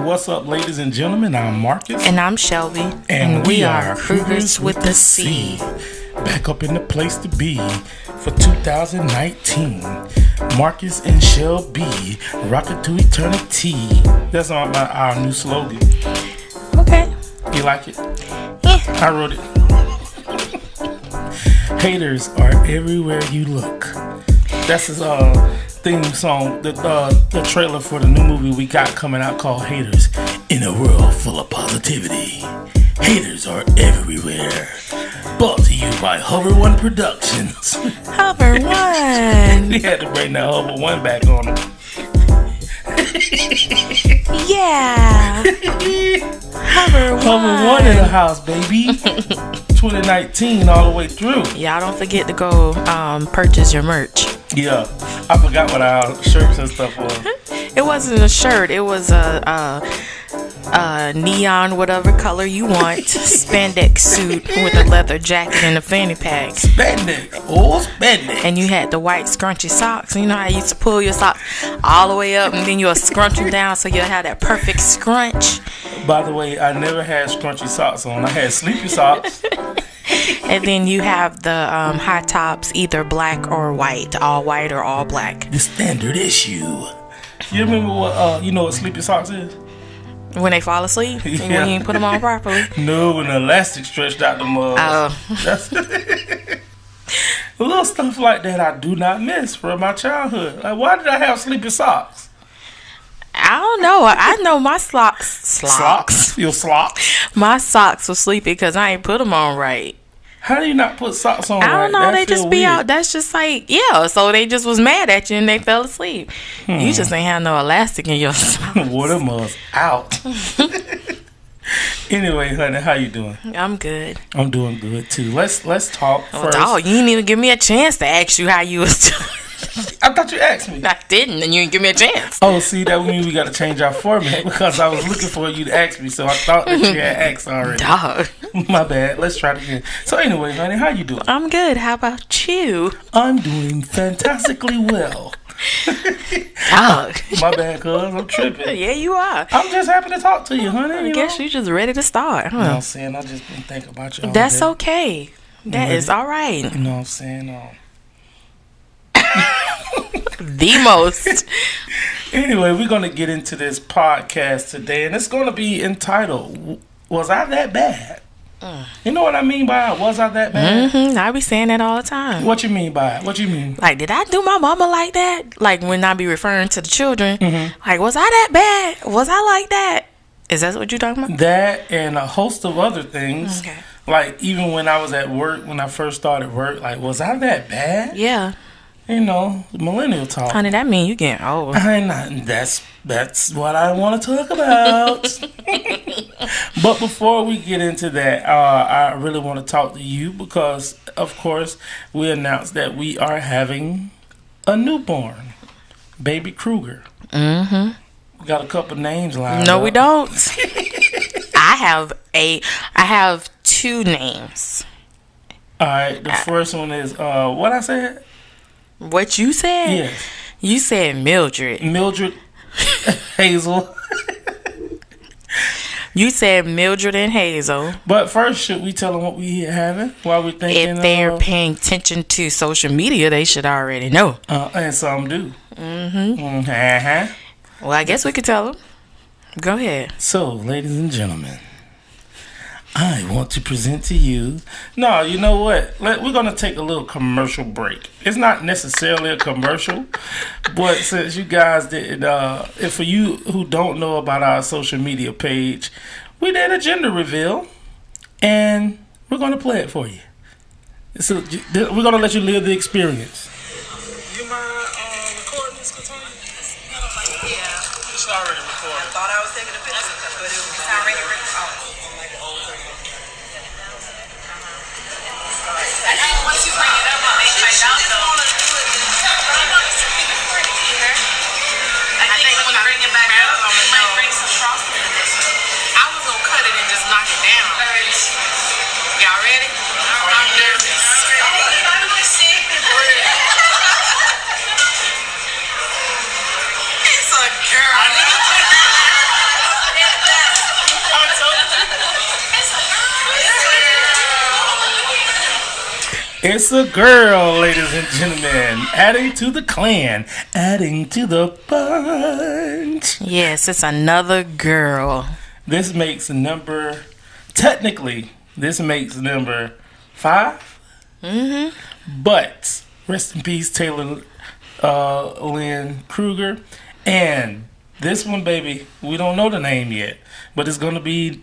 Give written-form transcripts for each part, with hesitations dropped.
What's up, ladies and gentlemen? I'm Marcus. And I'm Shelby. And we are Cougars with the C. Back up in the place to be for 2019. Marcus and Shelby, rocket to eternity. That's our new slogan. Okay. You like it? Yeah. I wrote it. Haters are everywhere you look. That's his theme song, the trailer for the new movie we got coming out called Haters. In a world full of positivity, haters are everywhere. Brought to you by Hover One Productions. Hover One. We had to bring that Hover One back on him. Yeah. Hover One. Hover One in the house, baby. 2019 all the way through. Y'all don't forget to go purchase your merch. Yeah, I forgot what our shirts and stuff was. It wasn't a shirt. It was a neon, whatever color you want, spandex suit with a leather jacket and a fanny pack. Spandex. Oh, spandex. And you had the white scrunchy socks. You know how you used to pull your socks all the way up and then you'll scrunch them down so you'll have that perfect scrunch. By the way, I never had scrunchy socks on. I had sleepy socks. And then you have the high tops, either black or white, all white or all black. The standard issue. You remember what sleepy socks is? When they fall asleep, when you ain't put them on properly. No, when the elastic stretched out the mug. Oh. That's little stuff like that I do not miss from my childhood. Like, why did I have sleepy socks? I don't know. I know my socks. Your socks? My socks were sleepy because I ain't put them on right. How do you not put socks on? I don't know. They just be weird. out. That's just like, yeah. So they just was mad at you and they fell asleep. You just ain't have no elastic in your socks. Water was out. Anyway, honey, how you doing? I'm good. I'm doing good too. Let's talk first. Oh, you didn't even give me a chance to ask you how you was doing. I thought you asked me. I didn't, and you didn't give me a chance. Oh, see, that would mean we got to change our format because I was looking for you to ask me, so I thought that you had asked already. Dog. My bad. Let's try it again. So anyway, honey, how you doing? I'm good. How about you? I'm doing fantastically well. Dog. My bad, cuz. I'm tripping. Yeah, you are. I'm just happy to talk to you, honey. I guess you just ready to start, huh? You know what I'm saying? I just been thinking about you all That's day. okay. That is all right. You know what I'm saying? The most. Anyway, we're going to get into this podcast today, and it's going to be entitled, Was I That Bad? You know what I mean by was I that bad? Mm-hmm. I be saying that all the time. What you mean by it? What you mean? Like, did I do my mama like that? Like, when I be referring to the children, like, was I that bad? Was I like that? Is that what you're talking about? That and a host of other things. Okay. Like, even when I was at work, when I first started work, like, was I that bad? Yeah. You know, millennial talk. Honey, that mean you getting old. That's what I want to talk about. But before we get into that, I really want to talk to you because, of course, we announced that we are having a newborn, baby Kruger. Mm-hmm. We got a couple names lined No, up. we don't. I have two names. All right, the first one is what I said. What you said? Yes. You said Mildred. Mildred Hazel. You said Mildred and Hazel. But first, should we tell them what we having while we're thinking? If they're paying attention to social media, they should already know. And some do. Well, I guess we could tell them. Go ahead. So, ladies and gentlemen, I want to present to you. No, you know what? We're going to take a little commercial break. It's not necessarily a commercial, but since you guys did, if for you who don't know about our social media page, we did a gender reveal, and we're going to play it for you. So we're going to let you live the experience. You mind recording this, Latonya? Yeah. It's already recorded. I thought I was taking a picture, but it's already recorded. I think once you bring it up, I'll make my mouth go. I think when I bring it back up, I might bring some frosting in this. I was gonna cut it and just knock it down. Y'all ready? I'm nervous. It's a girl. It's a girl, ladies and gentlemen. Adding to the clan. Adding to the bunch. Yes, it's another girl. This makes number 5. Mm-hmm. But, rest in peace, Taylor Lynn Kruger. And this one, baby, we don't know the name yet. But it's going to be...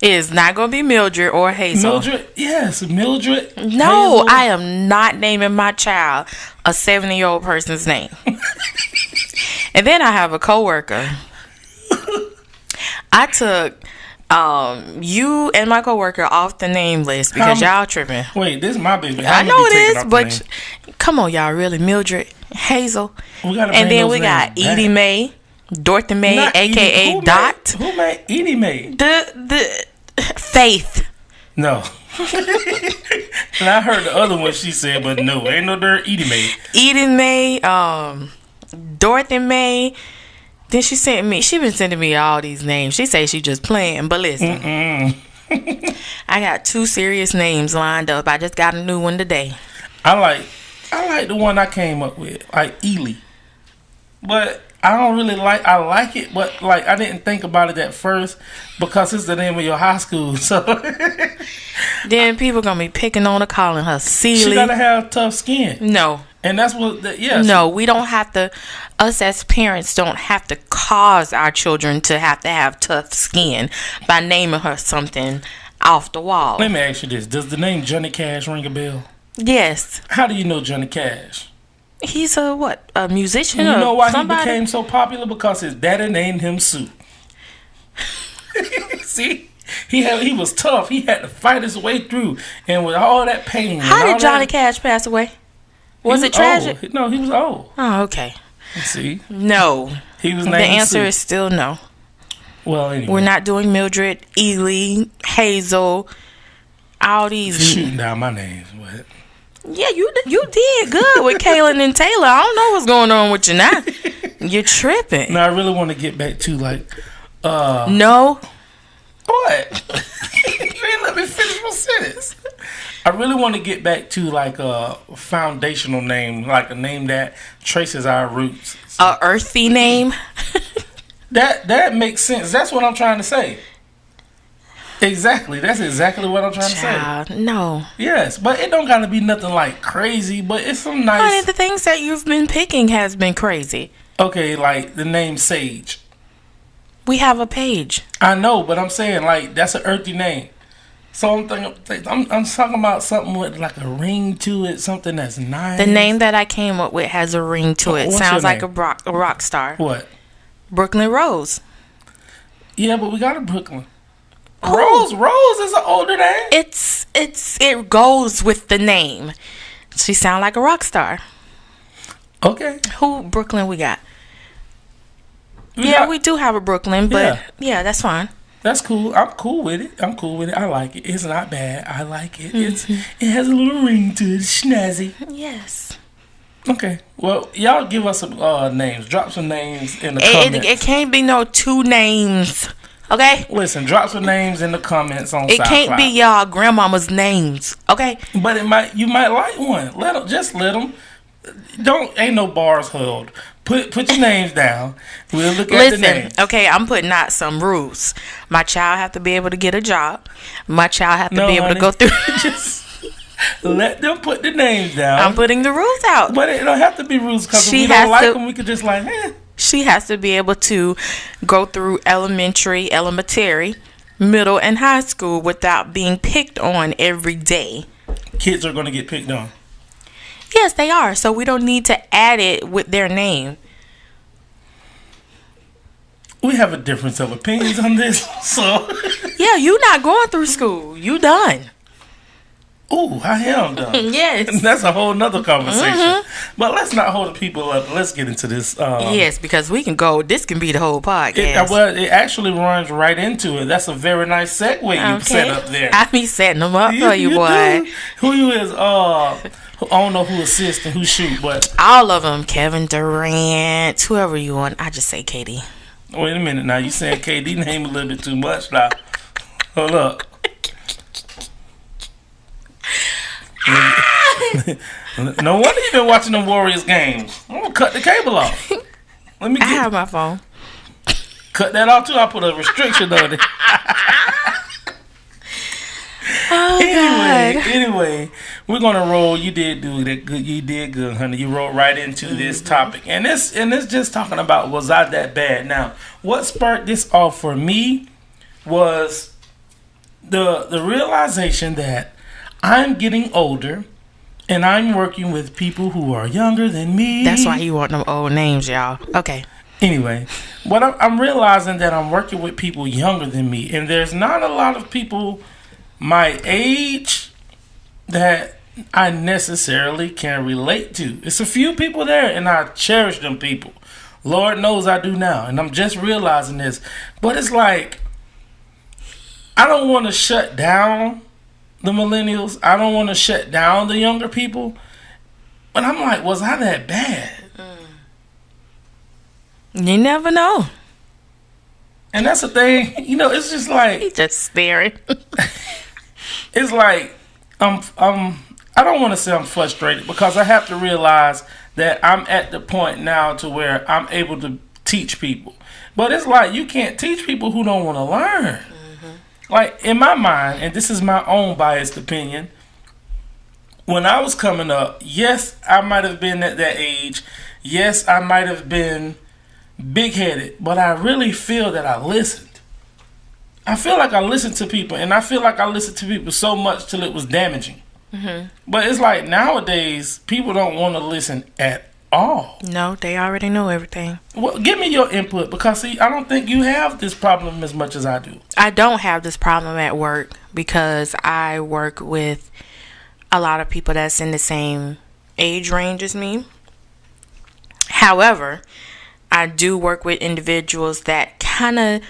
It's not going to be Mildred or Hazel. Mildred? Yes, Mildred. No, Hazel. I am not naming my child a 70-year-old person's name. And then I have a coworker. I took you and my coworker off the name list because y'all tripping. Wait, this is my baby. I know it is, but come on, y'all, really. Mildred, Hazel. And then we got Edie Mae. Dorothy Mae, Not aka Edie. Dot. Who made Edie Mae? The Faith. No. And I heard the other one she said, but no, ain't no dirt Edie Mae. Edie Mae, Dorothy Mae. Then she been sending me all these names. She say she just playing, but listen. I got 2 serious names lined up. I just got a new one today. I like the one I came up with, like Ely. But I don't really I like it, but like I didn't think about it at first because it's the name of your high school. So then people gonna be picking on her, calling her silly. She gotta have tough skin. No. And that's what, No, we don't have to, us as parents don't have to cause our children to have tough skin by naming her something off the wall. Let me ask you this. Does the name Johnny Cash ring a bell? Yes. How do you know Johnny Cash? He's a musician? You know why somebody? he became so popular? Because his daddy named him Sue. See? He was tough. He had to fight his way through. And with all that pain. How did Johnny Cash pass away? Was it tragic? Old. No, he was old. Oh, okay. See? No. He was named The answer Sue. is still no. Well, anyway. We're not doing Mildred, Ely, Hazel, all these. Shooting down my names. What? Yeah, you did good with Kaylin and Taylor. I don't know what's going on with you now. You're tripping. No, I really want to get back to No. What? You didn't let me finish my sentence. I really want to get back to like a foundational name, like a name that traces our roots. A earthy name? That makes sense. That's what I'm trying to say. Exactly. That's exactly what I'm trying to say. No. Yes, but it don't gotta be nothing like crazy, but it's some nice. Honey, the things that you've been picking has been crazy. Okay, like the name Sage. We have a page. I know, but I'm saying like that's an earthy name. So I'm talking about something with like a ring to it, something that's nice. The name that I came up with has a ring to it. What's Sounds your like a rock star. What? Brooklyn Rose. Yeah, but we got a Brooklyn. Rose is an older name. It goes with the name. She sound like a rock star. Okay. Who Brooklyn we got? We do have a Brooklyn, but yeah, that's fine. That's cool. I'm cool with it. I like it. It's not bad. I like it. It has a little ring to it. Snazzy. Yes. Okay. Well, y'all give us some names. Drop some names in the comments. It can't be no 2 names. Okay? Listen, drop some names in the comments on SoundCloud. It can't be y'all grandmama's names. Okay? But you might like one. Let them. Ain't no bars held. Put your names down. We'll look at the names. Okay, I'm putting out some rules. My child have to be able to get a job. My child have to be able to go through. Just let them put the names down. I'm putting the rules out. But it don't have to be rules because if we don't like them, we could just like, She has to be able to go through elementary, middle, and high school without being picked on every day. Kids are going to get picked on. Yes, they are. So we don't need to add it with their name. We have a difference of opinions on this. So yeah, you not going through school. You done. Ooh, I am done. Yes. That's a whole nother conversation. Mm-hmm. But let's not hold the people up. Let's get into this. Yes, because we can go. This can be the whole podcast. It actually runs right into it. That's a very nice segue you set up there. I be setting them up for you, boy. Do. Who you is? I don't know who assists and who shoot, but all of them. Kevin Durant, whoever you want. I just say KD. Wait a minute now. You saying KD name a little bit too much now? Hold up. No wonder you've been watching them Warriors games. I'm gonna cut the cable off. Let me I have my phone. Cut that off too. I put a restriction on it. Oh, Anyway, we're gonna roll. You did do that good. You did good, honey. You rolled right into this topic, and this just talking about, was I that bad? Now, what sparked this off for me was the realization that I'm getting older, and I'm working with people who are younger than me. That's why you want them old names, y'all. Okay. Anyway, but I'm realizing that I'm working with people younger than me, and there's not a lot of people my age that I necessarily can relate to. It's a few people there, and I cherish them people. Lord knows I do now, and I'm just realizing this. But it's like, I don't want to shut down the millennials. I don't want to shut down the younger people. But I'm like, was I that bad? You never know. And that's the thing, it's just like, He just staring. it's like I don't want to say I'm frustrated, because I have to realize that I'm at the point now to where I'm able to teach people. But it's like, you can't teach people who don't want to learn. Like, in my mind, and this is my own biased opinion, when I was coming up, yes, I might have been at that age. Yes, I might have been big-headed, but I really feel that I listened. I feel like I listened to people, and I feel like I listened to people so much till it was damaging. But it's like, nowadays, people don't want to listen at all. No, they already know everything. Well, give me your input, because see, I don't think you have this problem as much as I do. I don't have this problem at work because I work with a lot of people that's in the same age range as me. However, I do work with individuals that kind of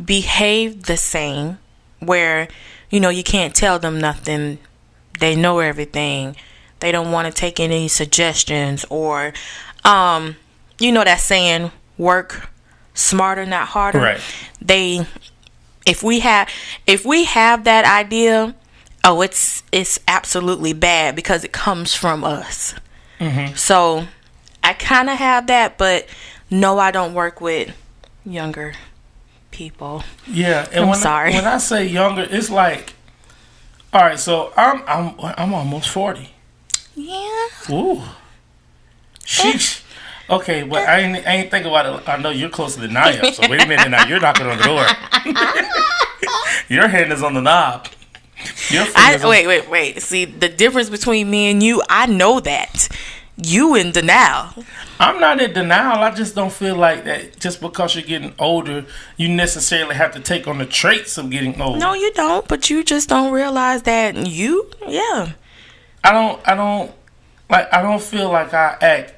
behave the same, where, you can't tell them nothing. They know everything. They don't want to take any suggestions, or, that saying, work smarter, not harder. Right. If we have that idea, it's absolutely bad because it comes from us. So I kind of have that, but no, I don't work with younger people. Yeah, and sorry. When I say younger, it's like, all right. So I'm almost 40. Yeah. Ooh. Sheesh. Okay, but I ain't think about it. I know you're closer than I am. So wait a minute, now you're knocking on the door. Your hand is on the knob. Wait. See, the difference between me and you, I know that. You in denial. I'm not in denial. I just don't feel like that just because you're getting older, you necessarily have to take on the traits of getting old. No, you don't. But you just don't realize that I don't feel like I act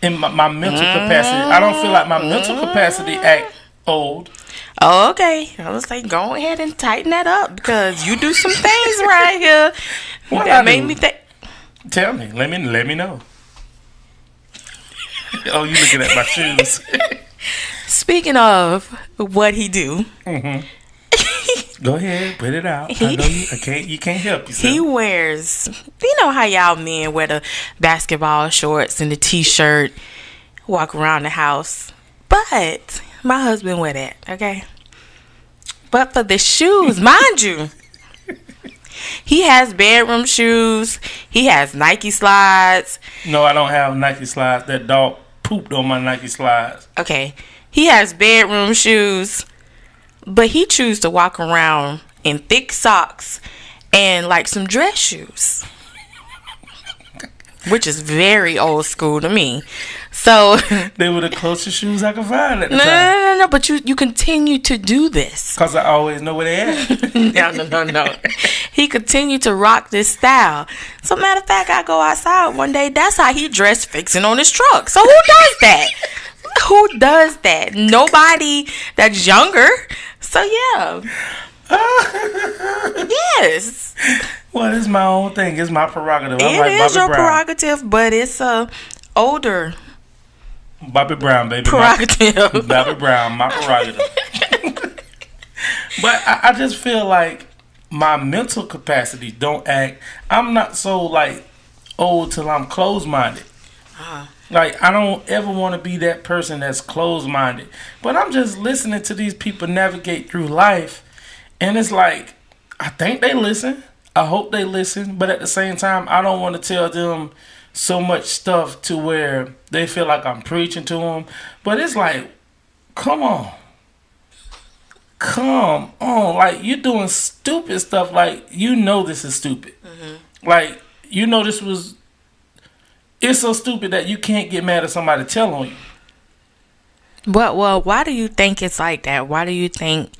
in my mental capacity. I don't feel like my mental capacity act old. Oh, okay. I was like, go ahead and tighten that up, because you do some things right here that made me think. Tell me. Let me know. Oh, you looking at my shoes. Speaking of what he do. Go ahead, put it out. I know you can't help yourself. He wears, how y'all men wear the basketball shorts and the t-shirt, walk around the house. But my husband wear that, okay? But for the shoes, mind you, he has bedroom shoes. He has Nike slides. No, I don't have Nike slides. That dog pooped on my Nike slides. Okay. He has bedroom shoes, but he chooses to walk around in thick socks and like some dress shoes, which is very old school to me. So they were the closest shoes I could find at the time. No. But you continue to do this because I always know where they at. No. He continued to rock this style. So matter of fact, I go outside one day. That's how he dressed, fixing on his truck. So who does that? Who does that? Nobody that's younger. So yeah. Yes. Well, it's my own thing. It's my prerogative. It is your prerogative, but it's older. Bobby Brown, baby. Prerogative. Bobby Brown, my prerogative. But I just feel like my mental capacity don't act. I'm not so like old till I'm closed-minded. Like, I don't ever want to be that person that's closed-minded. But I'm just listening to these people navigate through life, and it's like, I think they listen. I hope they listen. But at the same time, I don't want to tell them so much stuff to where they feel like I'm preaching to them. But it's like, come on. Come on. Like, you're doing stupid stuff. Like, you know this is stupid. Like, you know this was... It's so stupid that you can't get mad at somebody telling on you. Well, why do you think it's like that? Why do you think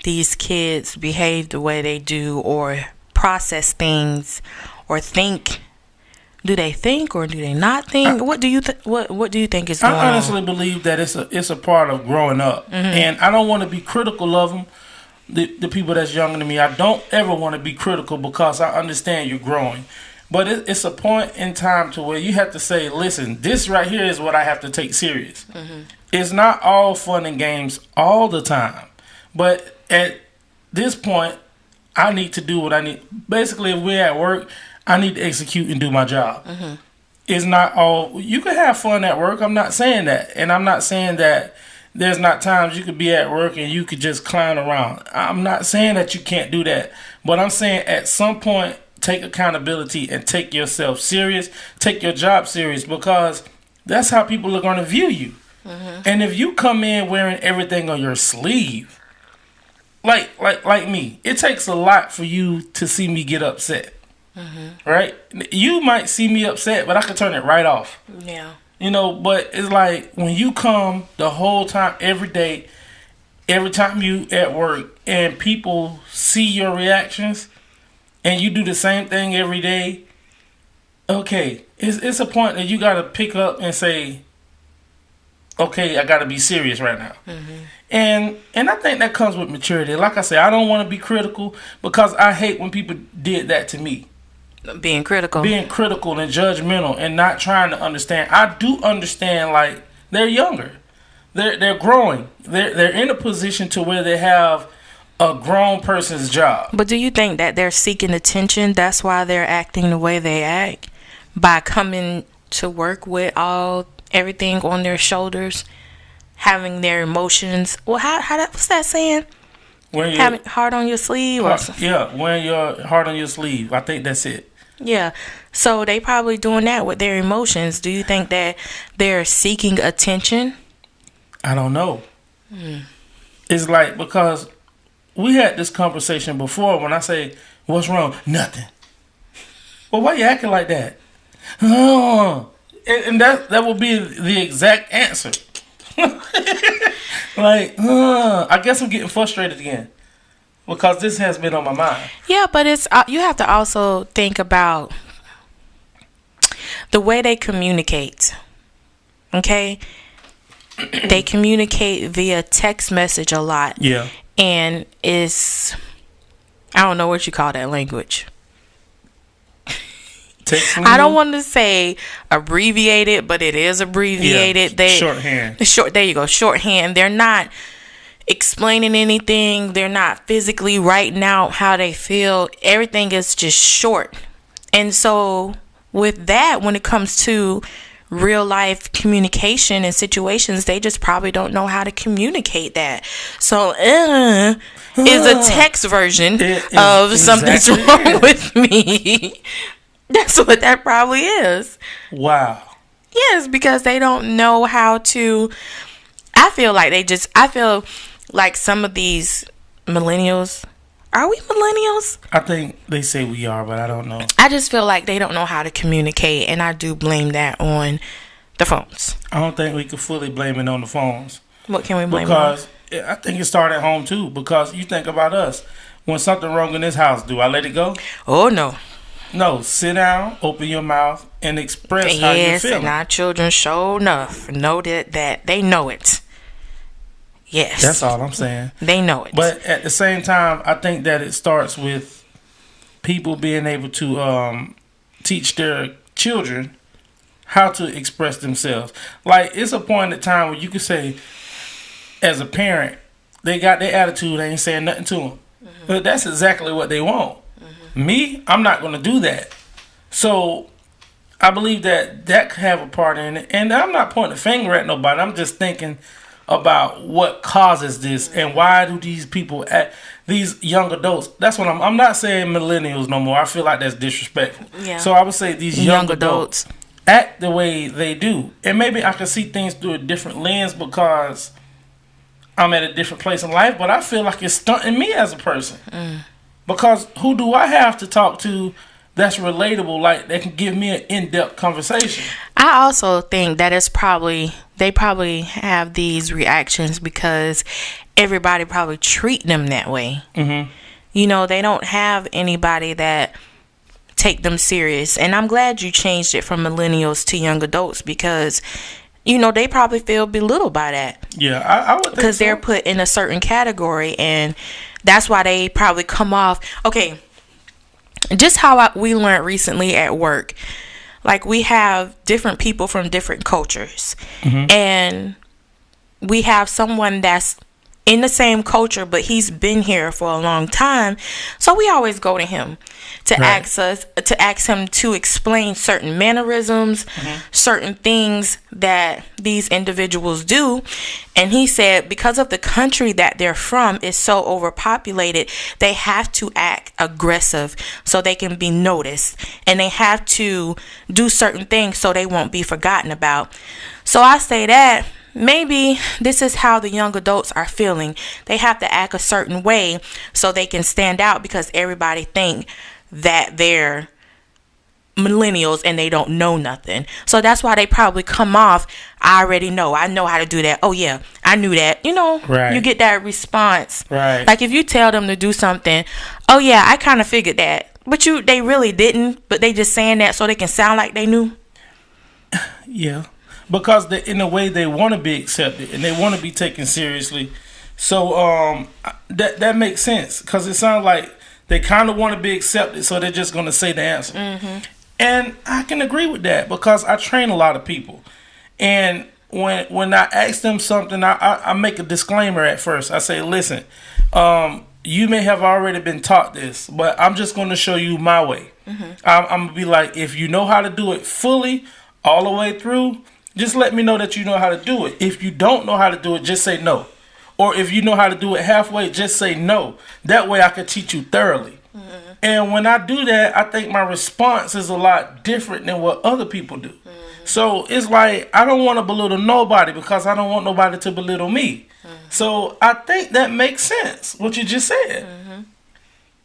these kids behave the way they do, or process things, or think? Do they think, or do they not think? What do you what do you think is going on? I honestly believe that it's a part of growing up, and I don't want to be critical of them. The people that's younger than me, I don't ever want to be critical, because I understand you're growing. But it's a point in time to where you have to say, listen, this right here is what I have to take serious. It's not all fun and games all the time. But at this point, I need to do what I need. Basically, if we're at work, I need to execute and do my job. It's not all... You can have fun at work. I'm not saying that. And I'm not saying that there's not times you could be at work and you could just clown around. I'm not saying that you can't do that. But I'm saying at some point, take accountability and take yourself serious. Take your job serious, because that's how people are going to view you. And if you come in wearing everything on your sleeve, like me, it takes a lot for you to see me get upset. Right? You might see me upset, but I can turn it right off. Yeah. You know, but it's like when you come the whole time, every day, every time you at work, and people see your reactions, and you do the same thing every day, okay, it's a point that you got to pick up and say, okay, I got to be serious right now. And I think that comes with maturity. Like I said, I don't want to be critical, because I hate when people did that to me. Being critical and judgmental and not trying to understand. I do understand, like, they're younger. They're growing. They're in a position to where they have a grown person's job. But do you think that they're seeking attention? That's why they're acting the way they act, by coming to work with everything on their shoulders, having their emotions. Well, what's that saying? Having heart on your sleeve, wearing your heart on your sleeve. I think that's it. Yeah. So they probably doing that with their emotions. Do you think that they're seeking attention? I don't know. It's like, because we had this conversation before. When I say, what's wrong? Nothing. Well, why you acting like that? And that will be the exact answer. Like, I guess I'm getting frustrated again, because this has been on my mind. Yeah, but it's you have to also think about the way they communicate. Okay? They communicate via text message a lot. Yeah. And it's, I don't know what you call that language. I don't want to say abbreviated, but it is abbreviated. Yeah, shorthand. There you go, shorthand. They're not explaining anything. They're not physically writing out how they feel. Everything is just short. And so with that, when it comes to real life communication and situations, they just probably don't know how to communicate that. So is a text version of something's wrong with me. That's what that probably is. Wow. Yes, because they don't know how to. I feel like some of these millennials. Are we millennials? I think they say we are, but I don't know. I just feel like they don't know how to communicate, and I do blame that on the phones. I don't think we can fully blame it on the phones. What can we blame because it on? I think it started at home too. Because you think about us. When something wrong in this house, do I let it go? Oh, no. No, sit down, open your mouth, and express how you feel. Yes, and our children sure enough know that they know it. Yes. That's all I'm saying. They know it. But at the same time, I think that it starts with people being able to teach their children how to express themselves. Like, it's a point in time where you could say, as a parent, they got their attitude, they ain't saying nothing to them. But that's exactly what they want. Me, I'm not going to do that. So I believe that could have a part in it. And I'm not pointing a finger at nobody. I'm just thinking about what causes this and why do these people act, these young adults. That's what I'm not saying millennials no more. I feel like that's disrespectful. Yeah. So I would say these young adults act the way they do. And maybe I can see things through a different lens because I'm at a different place in life, but I feel like it's stunting me as a person. Because who do I have to talk to that's relatable, like they can give me an in-depth conversation? I also think that they probably have these reactions because everybody probably treat them that way. You know, they don't have anybody that take them serious. And I'm glad you changed it from millennials to young adults because, you know, they probably feel belittled by that. Yeah, I would think because they're put in a certain category, and that's why they probably come off. Okay, just how we learned recently at work, like we have different people from different cultures, and we have someone that's in the same culture, but he's been here for a long time. So we always go to him to ask him to explain certain mannerisms, certain things that these individuals do. And he said because of the country that they're from is so overpopulated, they have to act aggressive so they can be noticed. And they have to do certain things so they won't be forgotten about. So I say that maybe this is how the young adults are feeling. They have to act a certain way so they can stand out because everybody think that they're millennials and they don't know nothing. So that's why they probably come off, I already know. I know how to do that. Oh, yeah, I knew that. You know, you get that response. Right. Like if you tell them to do something, oh, yeah, I kind of figured that. But they really didn't. But they just saying that so they can sound like they knew. Yeah. Because in a way they want to be accepted and they want to be taken seriously. So that makes sense because it sounds like they kind of want to be accepted, so they're just going to say the answer. And I can agree with that because I train a lot of people. And when I ask them something, I make a disclaimer at first. I say, listen, you may have already been taught this, but I'm just going to show you my way. I'm going to be like, if you know how to do it fully, all the way through, just let me know that you know how to do it. If you don't know how to do it, just say no. Or if you know how to do it halfway, just say no. That way I can teach you thoroughly. And when I do that, I think my response is a lot different than what other people do. So it's like I don't want to belittle nobody because I don't want nobody to belittle me. So I think that makes sense, what you just said.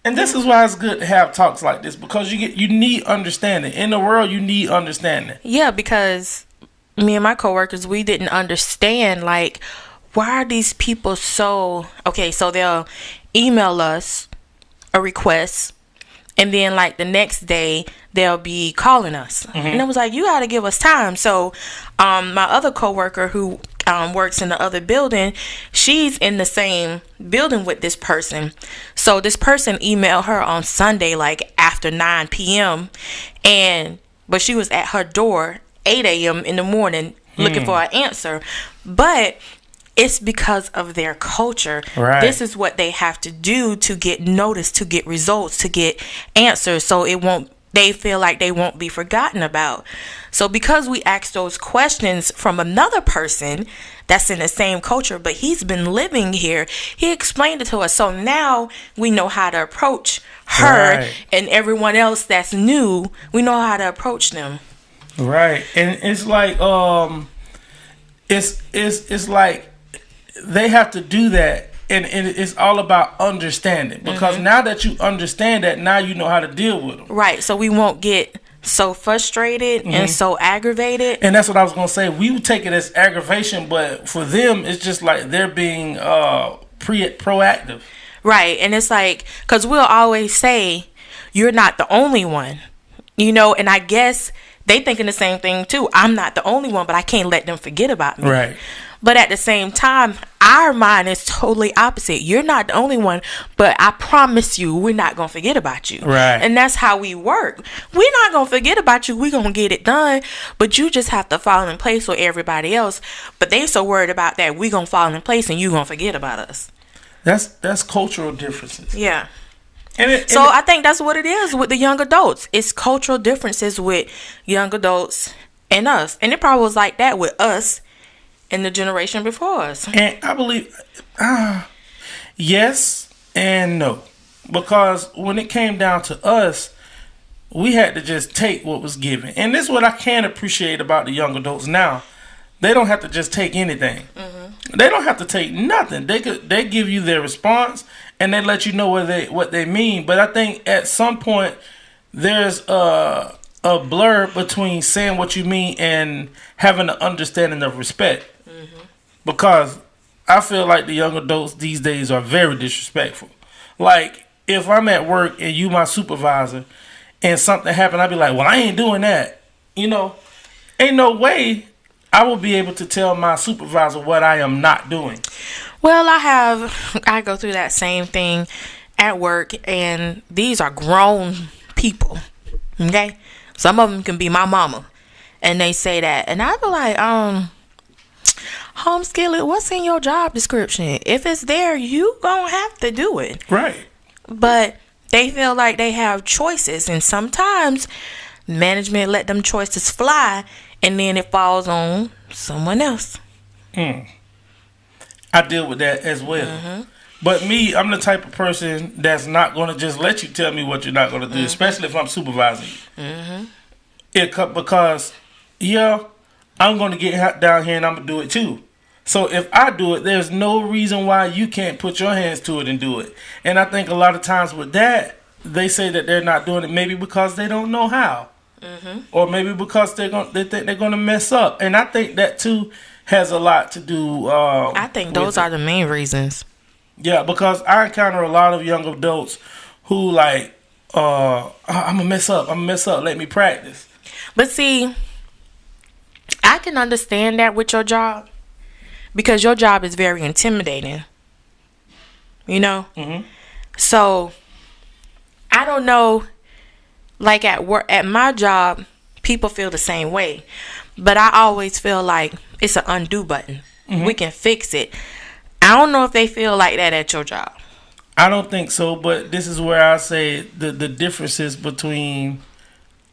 And this is why it's good to have talks like this because you need understanding. In the world, you need understanding. Yeah, because me and my coworkers, we didn't understand, like, why are these people so... Okay, so they'll email us a request, and then, like, the next day, they'll be calling us. And it was like, you got to give us time. So, my other coworker who works in the other building, she's in the same building with this person. So, this person emailed her on Sunday, like, after 9 p.m., but she was at her door 8 a.m. in the morning looking for an answer. But it's because of their culture. Right. This is what they have to do to get noticed, to get results, to get answers. So they feel like they won't be forgotten about. So because we asked those questions from another person that's in the same culture, but he's been living here, he explained it to us. So now we know how to approach her and everyone else that's new. We know how to approach them. Right. And it's like it's like they have to do that, and it's all about understanding because now that you understand that, now you know how to deal with them. Right. So we won't get so frustrated and so aggravated. And that's what I was gonna say. We would take it as aggravation, but for them, it's just like they're being proactive. Right. And it's like, because we'll always say, "You're not the only one," you know. And I guess they thinking the same thing too. I'm not the only one, but I can't let them forget about me. Right. But at the same time, our mind is totally opposite. You're not the only one, but I promise you, we're not going to forget about you. Right. And that's how we work. We're not going to forget about you. We're going to get it done, but you just have to fall in place with everybody else. But they so worried about that we're going to fall in place and you're going to forget about us. That's cultural differences. Yeah. So I think that's what it is with the young adults. It's cultural differences with young adults and us. And it probably was like that with us and the generation before us. And I believe, yes and no. Because when it came down to us, we had to just take what was given. And this is what I can appreciate about the young adults now. They don't have to just take anything. Mm-hmm. They don't have to take nothing. They give you their response and they let you know what they mean. But I think at some point there's a blur between saying what you mean and having an understanding of respect. Mm-hmm. Because I feel like the young adults these days are very disrespectful. Like, if I'm at work and you my supervisor and something happened, I'd be like, well, I ain't doing that. You know, ain't no way I will be able to tell my supervisor what I am not doing. Well, I go through that same thing at work, and these are grown people, okay? Some of them can be my mama, and they say that. And I be like, Home Skillet, what's in your job description? If it's there, you gonna have to do it. Right. But they feel like they have choices, and sometimes management let them choices fly, and then it falls on someone else. I deal with that as well. Mm-hmm. But me, I'm the type of person that's not going to just let you tell me what you're not going to do, mm-hmm. especially if I'm supervising you. Mm-hmm. Because, yeah, I'm going to get down here and I'm going to do it too. So if I do it, there's no reason why you can't put your hands to it and do it. And I think a lot of times with that, they say that they're not doing it maybe because they don't know how. Mm-hmm. Or maybe because they think they're going to mess up. And I think that too has a lot to do I think those are the main reasons. Yeah, because I encounter a lot of young adults who like, I'm going to mess up, let me practice. But see, I can understand that with your job. Because your job is very intimidating. You know? Mm-hmm. So, I don't know, like at work, at my job, people feel the same way. But I always feel like it's an undo button. Mm-hmm. We can fix it. I don't know if they feel like that at your job. I don't think so, but this is where I say the differences between,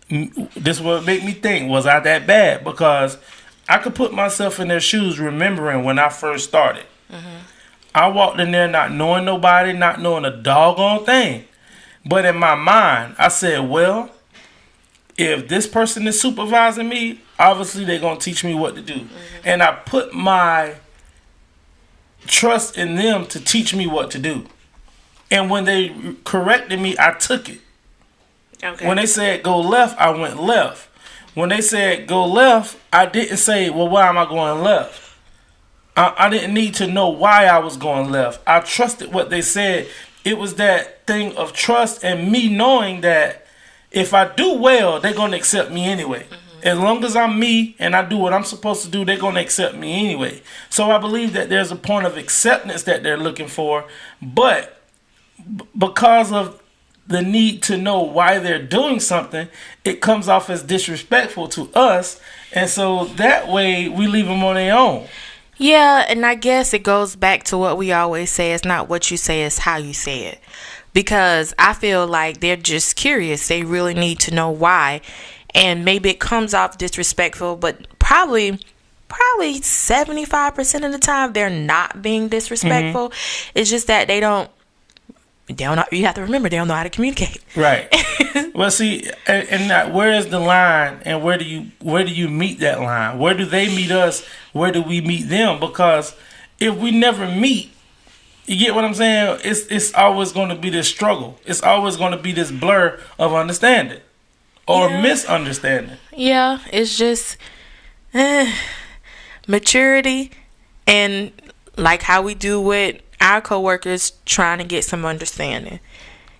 this will make me think, was I that bad? Because I could put myself in their shoes remembering when I first started. Mm-hmm. I walked in there not knowing nobody, not knowing a doggone thing. But in my mind, I said, well, if this person is supervising me, obviously they're going to teach me what to do. Mm-hmm. And I put my trust in them to teach me what to do. And when they corrected me, I took it. Okay. When they said go left, I went left. When they said go left, I didn't say, well, why am I going left? I didn't need to know why I was going left. I trusted what they said. It was that thing of trust and me knowing that if I do well, they're going to accept me anyway. Mm-hmm. As long as I'm me and I do what I'm supposed to do, they're going to accept me anyway. So I believe that there's a point of acceptance that they're looking for. But because of the need to know why they're doing something, it comes off as disrespectful to us. And so that way we leave them on their own. Yeah, and I guess it goes back to what we always say. It's not what you say, it's how you say it. Because I feel like they're just curious. They really need to know why. And maybe it comes off disrespectful, but probably 75% of the time they're not being disrespectful. Mm-hmm. It's just that they don't know, you have to remember, they don't know how to communicate. Right. Well, see, and where is the line, and where do you meet that line? Where do they meet us? Where do we meet them? Because if we never meet, you get what I'm saying? It's always going to be this struggle. It's always going to be this blur of understanding or misunderstanding. Yeah, it's just maturity, and like how we do with our coworkers, trying to get some understanding.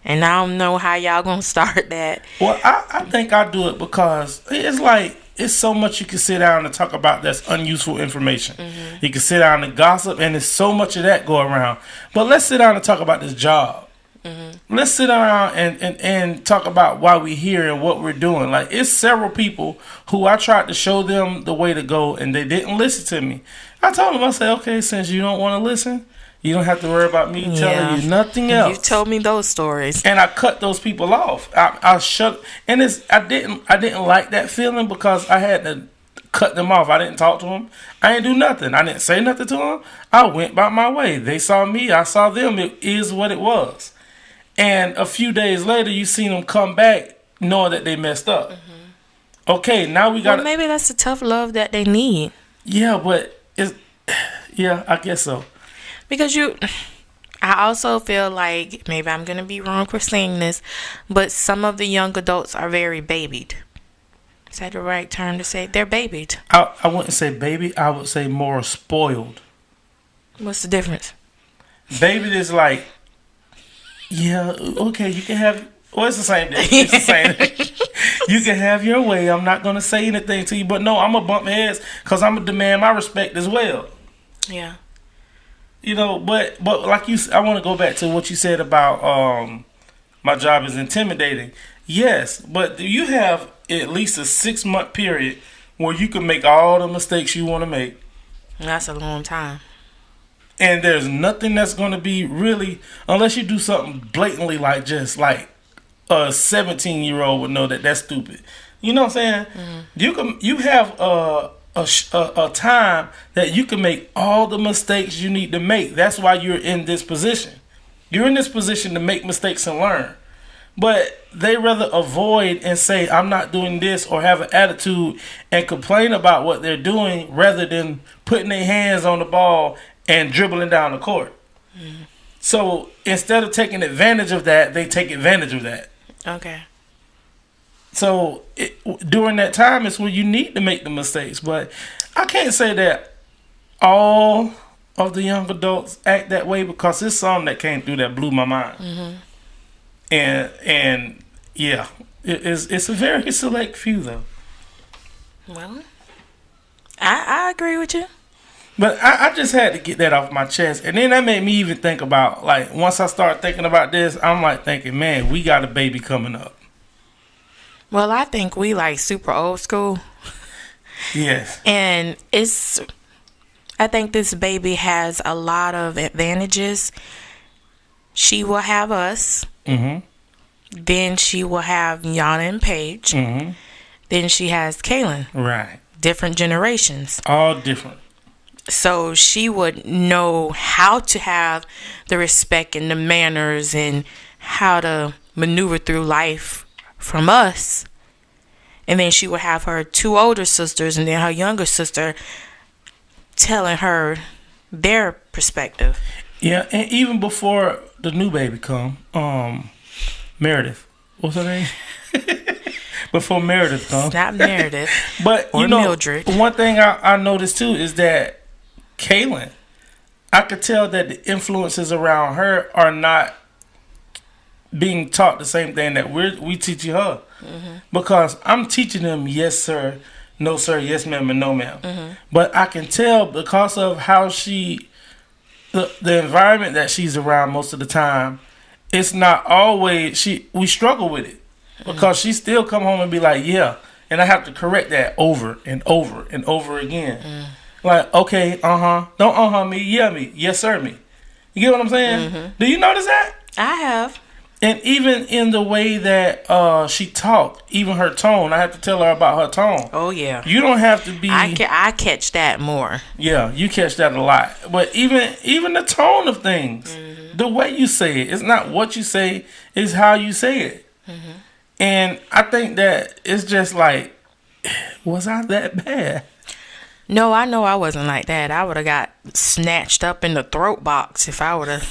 And I don't know how y'all gonna start that. Well, I think I do it because it's like, it's so much you can sit down and talk about that's unuseful information. Mm-hmm. You can sit down and gossip, and there's so much of that go around. But let's sit down and talk about this job. Mm-hmm. Let's sit down and talk about why we're here and what we're doing. Like, it's several people who I tried to show them the way to go, and they didn't listen to me. I told them, I said, okay, since you don't want to listen, You don't have to worry about me telling you nothing else. You've told me those stories. And I cut those people off. I shut, and I didn't like that feeling because I had to cut them off. I didn't talk to them. I didn't do nothing. I didn't say nothing to them. I went by my way. They saw me. I saw them. It is what it was. And a few days later, you seen them come back knowing that they messed up. Mm-hmm. Okay, now we got. Well, maybe that's the tough love that they need. Yeah, but yeah, I guess so. Because I also feel like, maybe I'm going to be wrong for saying this, but some of the young adults are very babied. Is that the right term to say? They're babied. I wouldn't say baby. I would say more spoiled. What's the difference? Baby is like, yeah, okay, you can have. Well, it's the same thing. It's the same thing. You can have your way. I'm not going to say anything to you. But no, I'm going to bump heads because I'm going to demand my respect as well. Yeah. You know, but like you, I want to go back to what you said about my job is intimidating. Yes, but you have at least a 6-month period where you can make all the mistakes you want to make. That's a long time. And there's nothing that's going to be really, unless you do something blatantly like just like a 17-year-old would know that that's stupid. You know what I'm saying? Mm-hmm. You have a time that you can make all the mistakes you need to make. That's why you're in this position. You're in this position to make mistakes and learn. But they rather avoid and say, I'm not doing this, or have an attitude and complain about what they're doing rather than putting their hands on the ball and dribbling down the court. Mm-hmm. So instead of taking advantage of that, they take advantage of that. Okay. So during that time is when you need to make the mistakes. But I can't say that all of the young adults act that way, because there's some that came through that blew my mind. Mm-hmm. And yeah, it's a very select few though. Well, I agree with you. But I just had to get that off my chest. And then that made me even think about, like, once I start thinking about this, I'm like thinking, man, we got a baby coming up. Well, I think we like super old school. Yes. And I think this baby has a lot of advantages. She will have us. Mm-hmm. Then she will have Yana and Paige. Mm-hmm. Then she has Kaylin. Right. Different generations. All different. So she would know how to have the respect and the manners and how to maneuver through life from us. And then she would have her 2 older sisters and then her younger sister telling her their perspective. Yeah, and even before the new baby come, Meredith, what's her name? Before Meredith come. It's not Meredith. But or you know, Mildred. One thing I noticed too is that Kaylin, I could tell that the influences around her are not being taught the same thing that we teaching her. Mm-hmm. Because I'm teaching them yes sir, no sir, yes ma'am, and no ma'am. Mm-hmm. But I can tell because of how the environment that she's around most of the time, it's not always we struggle with it. Because she still come home and be like, yeah, and I have to correct that over and over and over again. Mm. Like, okay, don't me, yeah me, yes sir me. You get what I'm saying? Mm-hmm. Do you notice that? I have. And even in the way that she talked, even her tone, I have to tell her about her tone. Oh yeah. You don't have to be. I catch that more. Yeah, you catch that a lot. But even the tone of things, the way you say it, it's not what you say, it's how you say it. Mm-hmm. And I think that it's just like, was I that bad? No, I know I wasn't like that. I would have got snatched up in the throat box if I would have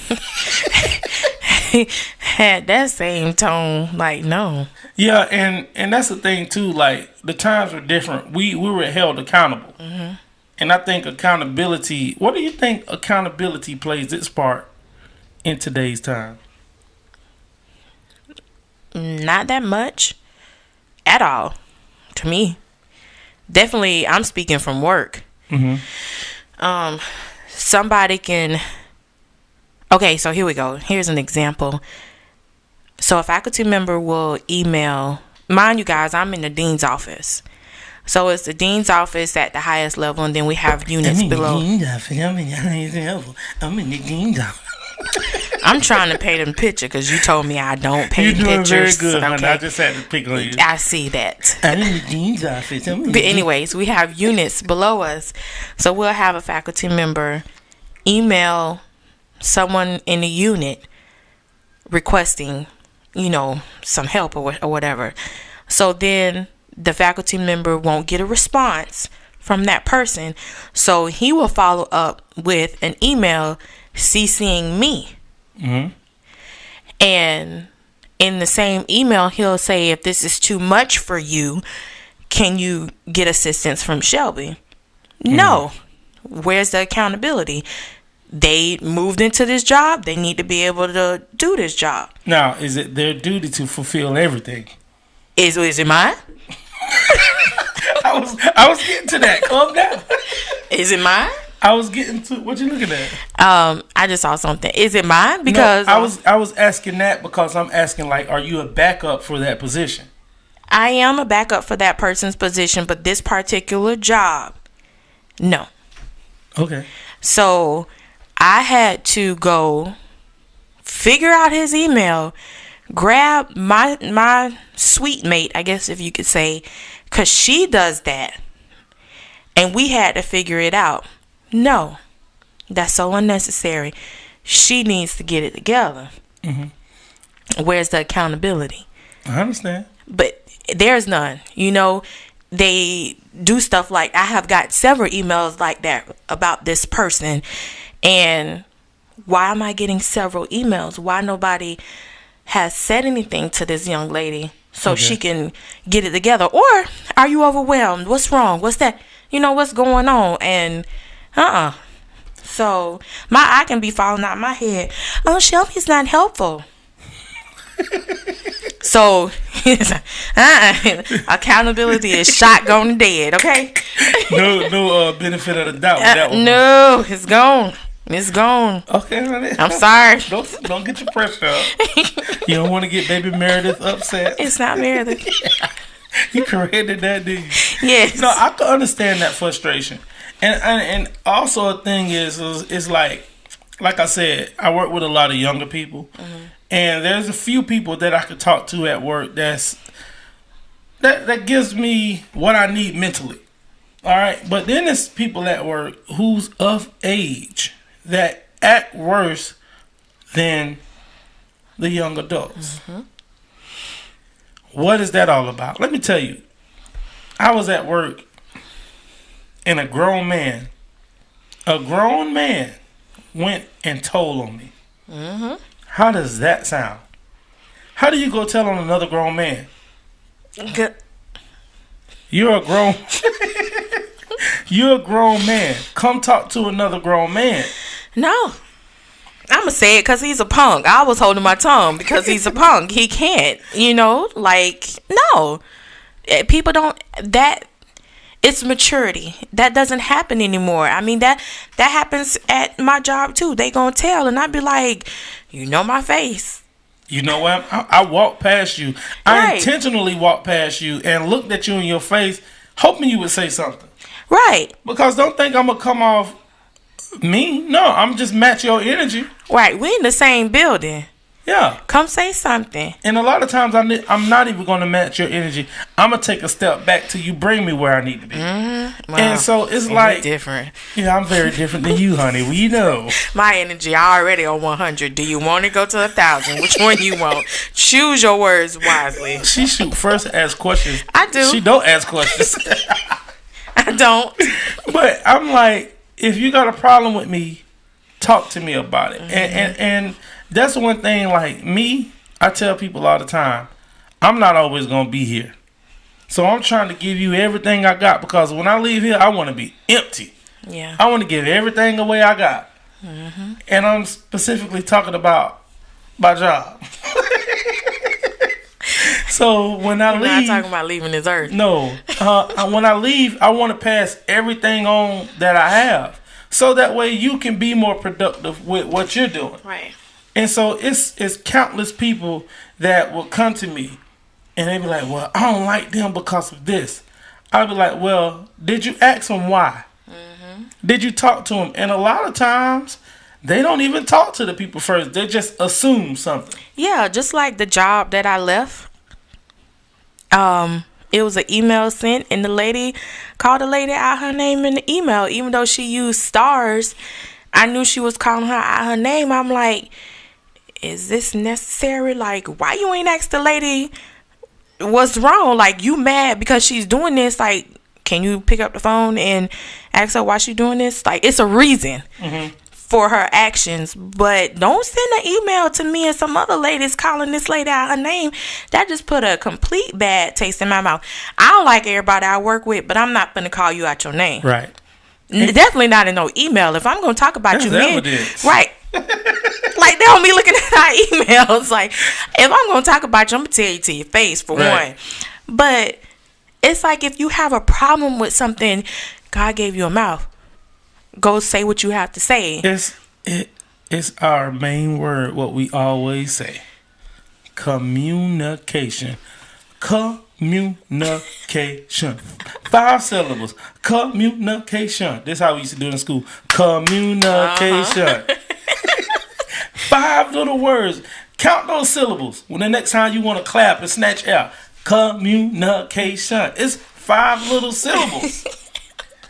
had that same tone. Like, no. Yeah, and that's the thing too. Like, the times were different. We were held accountable. Mm-hmm. And I think accountability. What do you think accountability plays its part in today's time? Not that much at all to me. Definitely, I'm speaking from work. Mm-hmm. Somebody can. Okay, so here we go. Here's an example. So a faculty member will email. Mind you guys, I'm in the dean's office. So it's the dean's office at the highest level, and then we have units below. I'm in the dean's office. I'm trying to paint a picture because you told me I don't paint You're doing pictures. very good, honey. Okay. I just had to pick on you. I see that. I'm in the dean's office. But anyways, we have units below us. So we'll have a faculty member email someone in the unit requesting, some help or whatever. So then the faculty member won't get a response from that person. So he will follow up with an email CCing me. Mm-hmm. And in the same email, he'll say, if this is too much for you, can you get assistance from Shelby? No. Where's the accountability? They moved into this job. They need to be able to do this job. Now, is it their duty to fulfill everything? Is it mine? I was getting to that. Calm down. Is it mine? I was getting to what you looking at. I just saw something. Is it mine? Because no, I was asking that because I'm asking, like, are you a backup for that position? I am a backup for that person's position, but this particular job, no. Okay. So I had to go figure out his email, grab my suite mate, I guess if you could say, because she does that, and we had to figure it out. No, that's so unnecessary. She needs to get it together. Mm-hmm. Where's the accountability? I understand. But there's none. They do stuff like, I have got several emails like that about this person. And why am I getting several emails? Why nobody has said anything to this young lady so she can get it together? Or are you overwhelmed? What's wrong? What's that? What's going on? And so my eye can be falling out my head. Oh, Shelby's not helpful. So accountability is shotgun dead. Okay. No benefit of the doubt. With that one. No, it's gone. It's gone. Okay, honey. I'm sorry. Don't get your pressure up. You don't want to get baby Meredith upset. It's not Meredith. You corrected that, didn't you? Yes. No, I can understand that frustration. And also a thing is like I said, I work with a lot of younger people, and there's a few people that I could talk to at work that gives me what I need mentally. All right, but then there's people at work who's of age that act worse than the young adults. Mm-hmm. What is that all about? Let me tell you. I was at work, and a grown man went and told on me. Mm-hmm. How does that sound? How do you go tell on another grown man? Good. You're a grown man. Come talk to another grown man. No. I'm going to say it because he's a punk. I was holding my tongue because he's a punk. He can't, no. People don't, it's maturity. That doesn't happen anymore. I mean, that happens at my job too. They gonna tell, and I'd be like, my face. You know what? I walked past you. I intentionally walked past you and looked at you in your face, hoping you would say something. Right. Because don't think I'm gonna come off mean. No, I'm just match your energy. Right. We in the same building. Yeah. Come say something. And a lot of times I'm not even going to match your energy. I'm going to take a step back till you bring me where I need to be. Mm-hmm. Wow. And so it's like different. Yeah, I'm very different than you, honey. We know. My energy already on 100. Do you want to go to 1,000? Which one you want? Choose your words wisely. She shoot first, ask questions. I do. She don't ask questions. I don't. But I'm like, if you got a problem with me, talk to me about it. Mm-hmm. And that's one thing, like me, I tell people all the time, I'm not always going to be here. So I'm trying to give you everything I got, because when I leave here, I want to be empty. Yeah. I want to give everything away I got. Mm-hmm. And I'm specifically talking about my job. So when I leave... You're not talking about leaving this earth. No. When I leave, I want to pass everything on that I have. So that way you can be more productive with what you're doing. Right. And so it's countless people that will come to me and they be like, well, I don't like them because of this. I'll be like, well, did you ask them why? Did you talk to them? And a lot of times, they don't even talk to the people first. They just assume something. Yeah, just like the job that I left. It was an email sent, and the lady called the lady out her name in the email. Even though she used stars, I knew she was calling her out her name. I'm like, is this necessary? Like, why you ain't ask the lady what's wrong? Like, you mad because she's doing this? Like, can you pick up the phone and ask her why she's doing this? Like, it's a reason for her actions. But don't send an email to me and some other ladies calling this lady out her name. That just put a complete bad taste in my mouth. I don't like everybody I work with, but I'm not going to call you out your name. Right. Definitely not in no email. If I'm going to talk about you, man, evidence. right. Like, they don't be looking at our emails. Like, if I'm going to talk about you, I'm going to tell you to your face, for one. But it's like, if you have a problem with something, God gave you a mouth. Go say what you have to say. It's our main word, what we always say. Communication. Communication. 5 syllables. Communication. This is how we used to do it in school. Communication. 5 little words. Count those syllables. When the next time you want to clap and snatch air. Communication. It's 5 little syllables.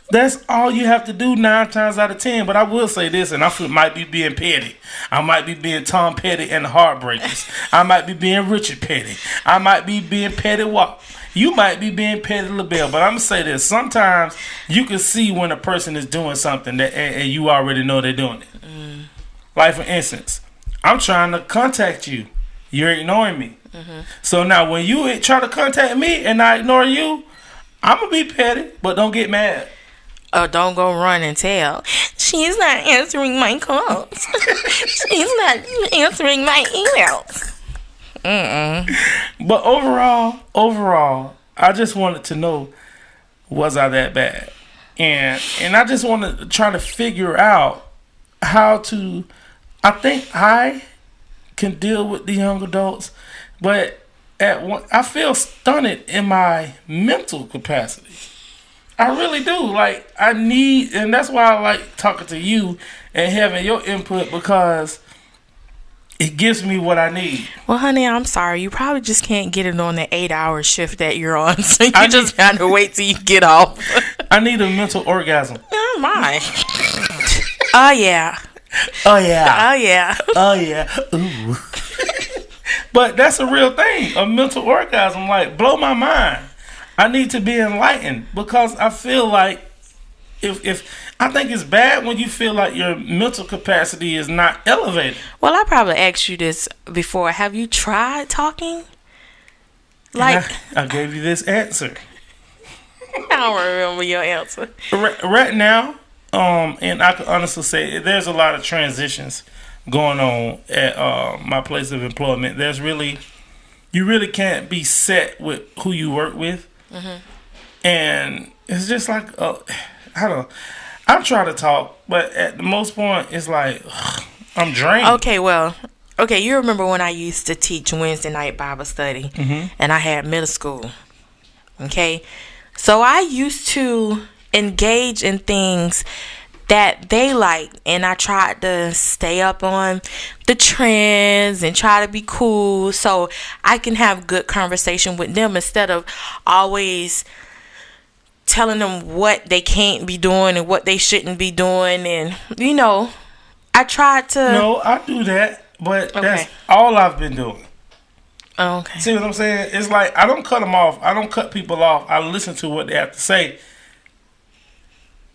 That's all you have to do 9 times out of 10. But I will say this, and I might be being petty. I might be being Tom Petty and the Heartbreakers. I might be being Richard Petty. I might be being Petty Wap. You might be being Petty LaBelle. But I'm going to say this. Sometimes you can see when a person is doing something that, and you already know they're doing it. Like, for instance, I'm trying to contact you. You're ignoring me. So now when you try to contact me and I ignore you, I'm going to be petty, but don't get mad. Oh, don't go run and tell. She's not answering my calls. She's not answering my emails. But overall, I just wanted to know, was I that bad? And I just wanted to try to figure out how to. I think I can deal with the young adults, but I feel stunted in my mental capacity. I really do. Like, I need, and that's why I like talking to you and having your input, because it gives me what I need. Well, honey, I'm sorry. You probably just can't get it on the 8-hour shift that you're on, so you just got to wait till you get off. I need a mental orgasm. Oh, my. Oh, yeah. Oh, yeah. Oh, yeah. Oh, yeah. Ooh. But that's a real thing. A mental orgasm, like, blow my mind. I need to be enlightened, because I feel like if I think it's bad when you feel like your mental capacity is not elevated. Well, I probably asked you this before. Have you tried talking? Like, I gave you this answer. I don't remember your answer. Right now, and I can honestly say there's a lot of transitions going on at my place of employment. You really can't be set with who you work with. And it's just like, I'm trying to talk, but at the most point, it's like, I'm drained. Okay, you remember when I used to teach Wednesday night Bible study, and I had middle school, okay? So I used to engage in things that they like, and I tried to stay up on the trends and try to be cool so I can have good conversation with them, instead of always telling them what they can't be doing and what they shouldn't be doing. And I tried to. No, I do that, but that's all I've been doing. Okay. See what I'm saying? It's like, I don't cut them off. I don't cut people off. I listen to what they have to say.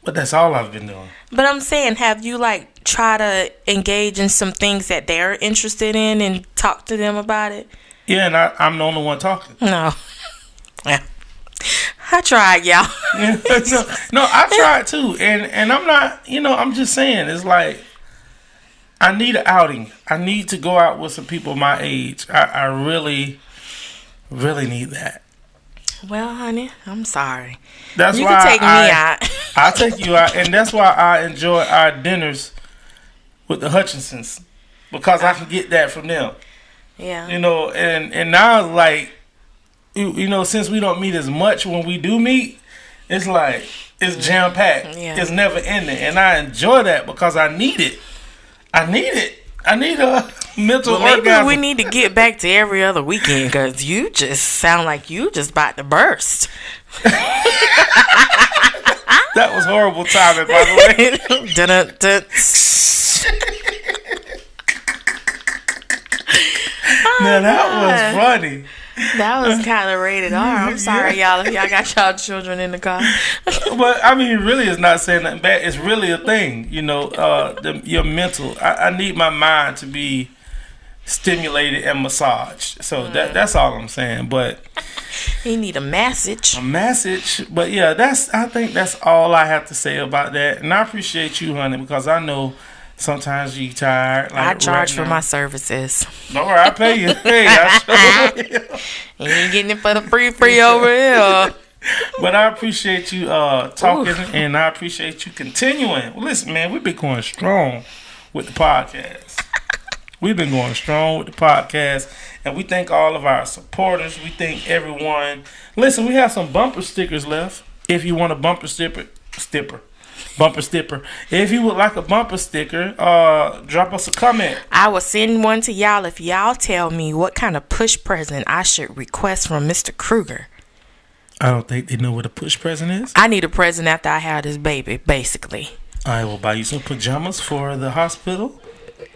But that's all I've been doing. But I'm saying, have you try to engage in some things that they're interested in and talk to them about it? Yeah, and I'm the only one talking. No. Yeah. I tried, y'all. No, I tried too. And I'm not, I'm just saying, it's like, I need an outing. I need to go out with some people my age. I really, really need that. Well, honey, I'm sorry. That's you why can take me out. I'll take you out, and that's why I enjoy our dinners with the Hutchinsons, because I can get that from them. Yeah. And now, like, since we don't meet as much when we do meet, It's like it's jam packed. Yeah. It's never ending, and I enjoy that because I need it. I need a mental Maybe orgasm. we need to get back to every other weekend because you just sound like you just about to burst. That was horrible timing, by the way. Dun-dun-dun. Now that was funny. That was kind of rated R. I'm sorry, y'all, if y'all got y'all children in the car. But I mean, really, it's not saying nothing bad. It's really a thing, you know. Your mental. I need my mind to be stimulated and massaged. So that's all I'm saying. But He need a message. But yeah, I think that's all I have to say about that. And I appreciate you, honey, because I know sometimes you tired. Like I charge right for now. my services. Don't worry, I pay you. Hey, I sure will. You ain't getting it for the free over here. But I appreciate you talking, and I appreciate you continuing. Well, listen, man, we've been going strong with the podcast. We've been going strong with the podcast, and we thank all of our supporters. We thank everyone. Listen, we have some bumper stickers left. If you want a bumper sticker. If you would like a bumper sticker, drop us a comment. I will send one to y'all if y'all tell me what kind of push present I should request from Mr. Kruger. I don't think they know what a push present is. I need a present after I have this baby, basically. I will buy you some pajamas for the hospital.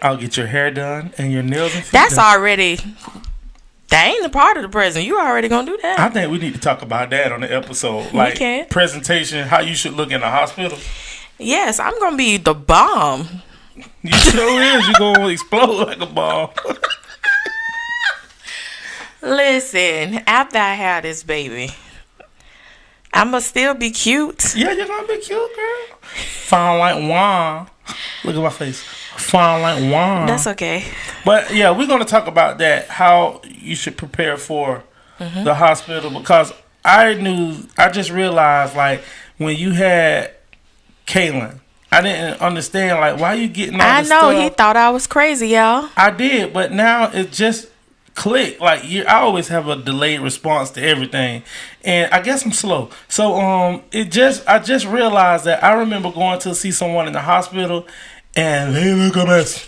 I'll get your hair done and your nails and feet That's done. already... That ain't a part of the present. You already gonna do that. I think we need to talk about that on the episode. Like can. presentation, how you should look in the hospital. Yes, I'm gonna be the bomb. You sure is. You're going to explode like a bomb. Listen, after I have this baby, I'ma still be cute. Yeah, you're going to be cute, girl. Fine like wine. Look at my face. Fine like wine. That's okay. But yeah, we're going to talk about that, how you should prepare for the hospital, because I just realized, like, when you had Kaylin, I didn't understand, like, why you getting all this I know, stuff? he thought I was crazy, y'all. I did, but now it just clicked. Like, I always have a delayed response to everything, and I guess I'm slow. So I just realized that I remember going to see someone in the hospital, and they look a mess.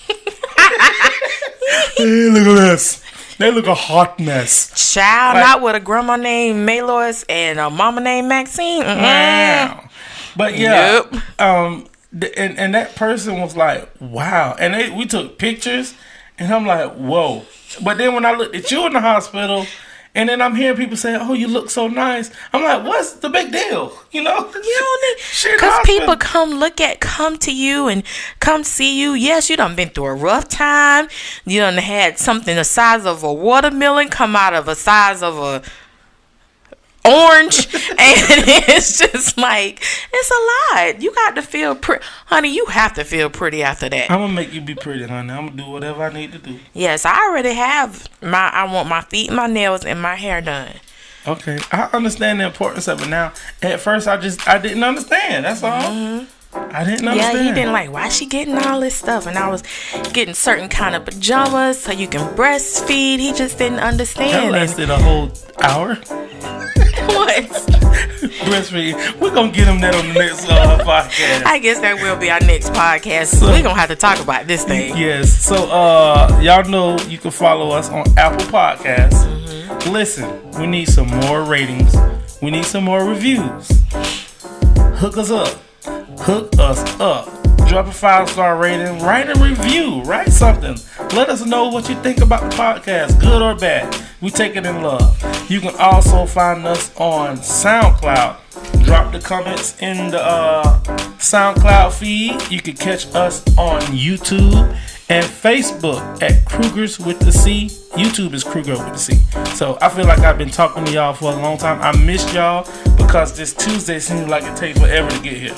They look a mess. They look a hot mess. Child, Like- not with a grandma named Malois and a mama named Maxine. Wow. But yeah, Yep. and that person was like, wow. And we took pictures, and I'm like, whoa. But then when I looked at you in the hospital, and then I'm hearing people say, oh, you look so nice. I'm like, what's the big deal? You know? You don't need, Shit, because hospital. people come to you and come see you. Yes, you done been through a rough time. You done had something the size of a watermelon come out of a size of a orange, and it's just like, it's a lot. You got to feel pretty, honey. You have to feel pretty after that. I'm going to make you be pretty, honey. I'm going to do whatever I need to do. Yes, I already have I want my feet, my nails, and my hair done. Okay. I understand the importance of it now. At first, I didn't understand. That's all. I didn't understand. Yeah, he didn't like, why she getting all this stuff? And I was getting certain kind of pajamas so you can breastfeed. He just didn't That understand. lasted a whole hour. What? Breastfeed. We're going to get him that on the next podcast. I guess that will be our next podcast. We're going to have to talk about this thing. Yes. So, y'all know you can follow us on Apple Podcasts. Listen, we need some more ratings. We need some more reviews. Hook us up. Drop a 5-star rating. Write a review. Write something. Let us know what you think about the podcast, good or bad. We take it in love. You can also find us on SoundCloud. Drop the comments in the SoundCloud feed. You can catch us on YouTube and Facebook at Kruger's with the C. YouTube is Kruger with the C. So I feel like I've been talking to y'all for a long time. I missed y'all because this Tuesday seems like it takes forever to get here.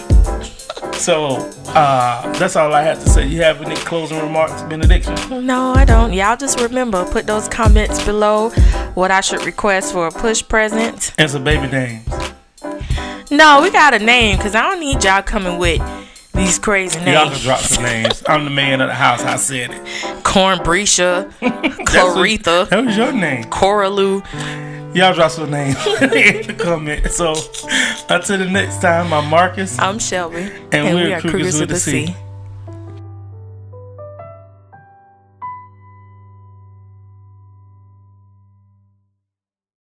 So that's all I have to say. You have any closing remarks, benediction? No, I don't. Y'all just remember, put those comments below what I should request for a push present. And some baby names. No, we got a name because I don't need y'all coming with these crazy names. Y'all can drop some names. I'm the man of the house. I said it. Cornbrecia, Claritha, That was your name. Coraloo. Y'all drop some names in the comment. So until the next time, I'm Marcus. I'm Shelby. And we're Cougars with the C.